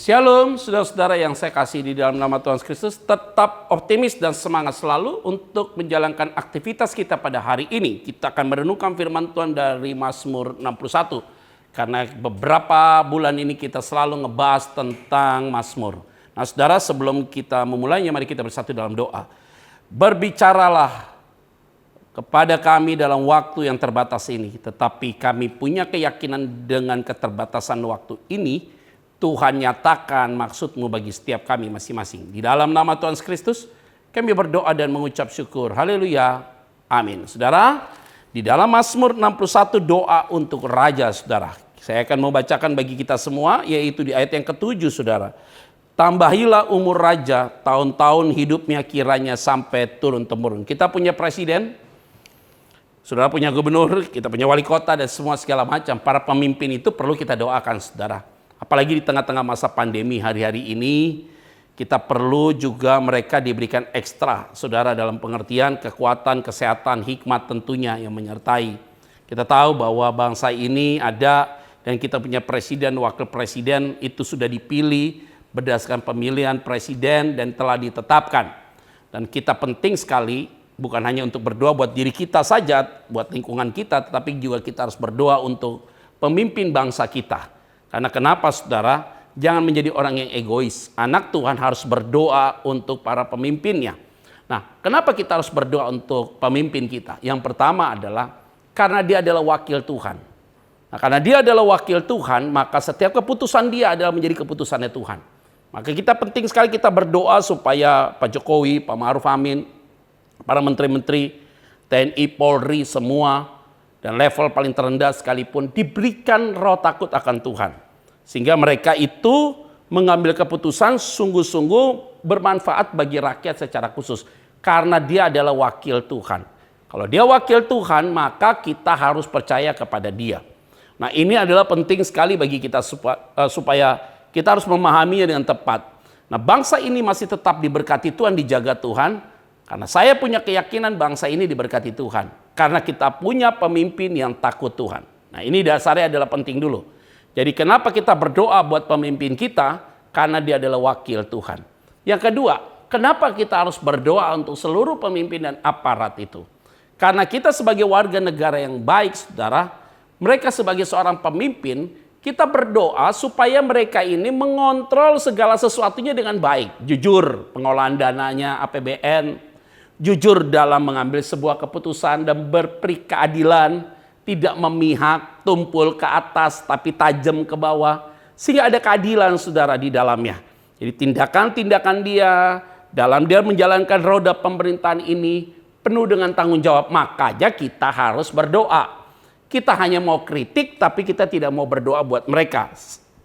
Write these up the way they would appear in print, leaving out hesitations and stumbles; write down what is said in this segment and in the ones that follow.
Shalom, saudara-saudara yang saya kasih di dalam nama Tuhan Kristus. Tetap optimis dan semangat selalu untuk menjalankan aktivitas kita pada hari ini. Kita akan merenungkan firman Tuhan dari Mazmur 61. Karena beberapa bulan ini kita selalu ngebahas tentang Mazmur. Nah saudara, sebelum kita memulainya, mari kita bersatu dalam doa. Berbicaralah kepada kami dalam waktu yang terbatas ini. Tetapi kami punya keyakinan dengan keterbatasan waktu ini, Tuhan nyatakan maksud-Mu bagi setiap kami masing-masing. Di dalam nama Tuhan Kristus, kami berdoa dan mengucap syukur. Haleluya. Amin. Saudara, di dalam Mazmur 61 doa untuk Raja, saudara. Saya akan membacakan bagi kita semua, yaitu di ayat yang ke-7, saudara. Tambahilah umur Raja, tahun-tahun hidupnya kiranya sampai turun-temurun. Kita punya presiden, saudara punya gubernur, kita punya wali kota, dan semua segala macam. Para pemimpin itu perlu kita doakan, saudara. Apalagi di tengah-tengah masa pandemi hari-hari ini, kita perlu juga mereka diberikan ekstra, saudara, dalam pengertian kekuatan, kesehatan, hikmat tentunya yang menyertai. Kita tahu bahwa bangsa ini ada dan kita punya presiden, wakil presiden itu sudah dipilih berdasarkan pemilihan presiden dan telah ditetapkan. Dan kita penting sekali, bukan hanya untuk berdoa buat diri kita saja, buat lingkungan kita, tetapi juga kita harus berdoa untuk pemimpin bangsa kita. Karena kenapa saudara? Jangan menjadi orang yang egois. Anak Tuhan harus berdoa untuk para pemimpinnya. Nah, kenapa kita harus berdoa untuk pemimpin kita? Yang pertama adalah karena dia adalah wakil Tuhan. Nah, karena dia adalah wakil Tuhan, maka setiap keputusan dia adalah menjadi keputusannya Tuhan. Maka kita penting sekali kita berdoa supaya Pak Jokowi, Pak Ma'ruf Amin, para menteri-menteri, TNI, Polri, semua, dan level paling terendah sekalipun diberikan roh takut akan Tuhan. Sehingga mereka itu mengambil keputusan sungguh-sungguh bermanfaat bagi rakyat secara khusus. Karena dia adalah wakil Tuhan. Kalau dia wakil Tuhan, maka kita harus percaya kepada dia. Nah ini adalah penting sekali bagi kita supaya kita harus memahaminya dengan tepat. Nah bangsa ini masih tetap diberkati Tuhan, dijaga Tuhan. Karena saya punya keyakinan bangsa ini diberkati Tuhan. Karena kita punya pemimpin yang takut Tuhan. Nah ini dasarnya adalah penting dulu. Jadi kenapa kita berdoa buat pemimpin kita? Karena dia adalah wakil Tuhan. Yang kedua, kenapa kita harus berdoa untuk seluruh pemimpin dan aparat itu? Karena kita sebagai warga negara yang baik, saudara, mereka sebagai seorang pemimpin, kita berdoa supaya mereka ini mengontrol segala sesuatunya dengan baik. Jujur pengolahan dananya APBN, jujur dalam mengambil sebuah keputusan dan berperi keadilan, tidak memihak, tumpul ke atas tapi tajam ke bawah, sehingga ada keadilan saudara di dalamnya. Jadi tindakan-tindakan dia dalam dia menjalankan roda pemerintahan ini penuh dengan tanggung jawab. Makanya kita harus berdoa. Kita hanya mau kritik tapi kita tidak mau berdoa buat mereka.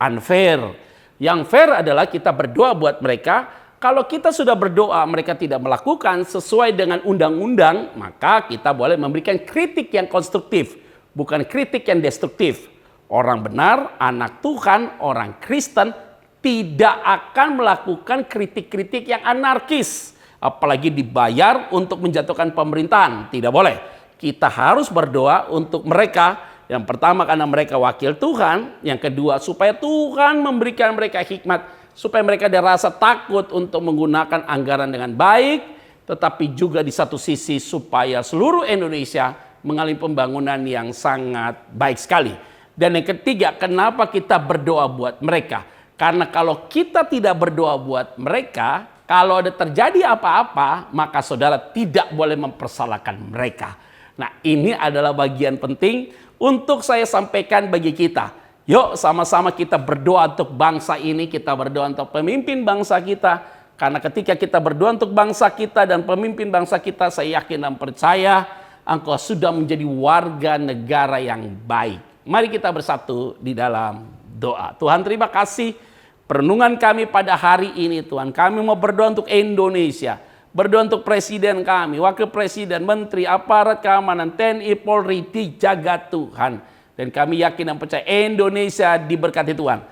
Unfair. Yang fair adalah kita berdoa buat mereka. Kalau kita sudah berdoa mereka tidak melakukan sesuai dengan undang-undang, maka kita boleh memberikan kritik yang konstruktif. Bukan kritik yang destruktif. Orang benar, anak Tuhan, orang Kristen tidak akan melakukan kritik-kritik yang anarkis. Apalagi dibayar untuk menjatuhkan pemerintahan. Tidak boleh. Kita harus berdoa untuk mereka. Yang pertama karena mereka wakil Tuhan. Yang kedua supaya Tuhan memberikan mereka hikmat. Supaya mereka ada rasa takut untuk menggunakan anggaran dengan baik. Tetapi juga di satu sisi supaya seluruh Indonesia mengalami pembangunan yang sangat baik sekali. Dan yang ketiga, kenapa kita berdoa buat mereka? Karena kalau kita tidak berdoa buat mereka, kalau ada terjadi apa-apa, maka saudara tidak boleh mempersalahkan mereka. Nah ini adalah bagian penting untuk saya sampaikan bagi kita. Yuk sama-sama kita berdoa untuk bangsa ini, kita berdoa untuk pemimpin bangsa kita. Karena ketika kita berdoa untuk bangsa kita dan pemimpin bangsa kita, saya yakin dan percaya engkau sudah menjadi warga negara yang baik. Mari kita bersatu di dalam doa. Tuhan terima kasih perenungan kami pada hari ini Tuhan. Kami mau berdoa untuk Indonesia. Berdoa untuk presiden kami, wakil presiden, menteri, aparat keamanan, TNI, Polri dijaga Tuhan. Dan kami yakin dan percaya Indonesia diberkati Tuhan.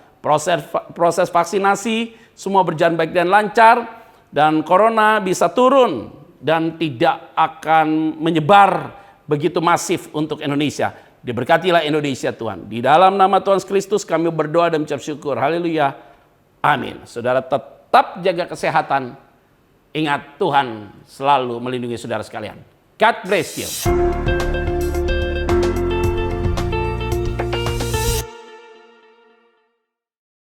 Proses vaksinasi semua berjalan baik dan lancar. Dan corona bisa turun. Dan tidak akan menyebar begitu masif untuk Indonesia. Diberkatilah Indonesia Tuhan. Di dalam nama Tuhan Kristus kami berdoa dan mengucap syukur. Haleluya. Amin. Saudara tetap jaga kesehatan. Ingat, Tuhan selalu melindungi saudara sekalian. God bless you.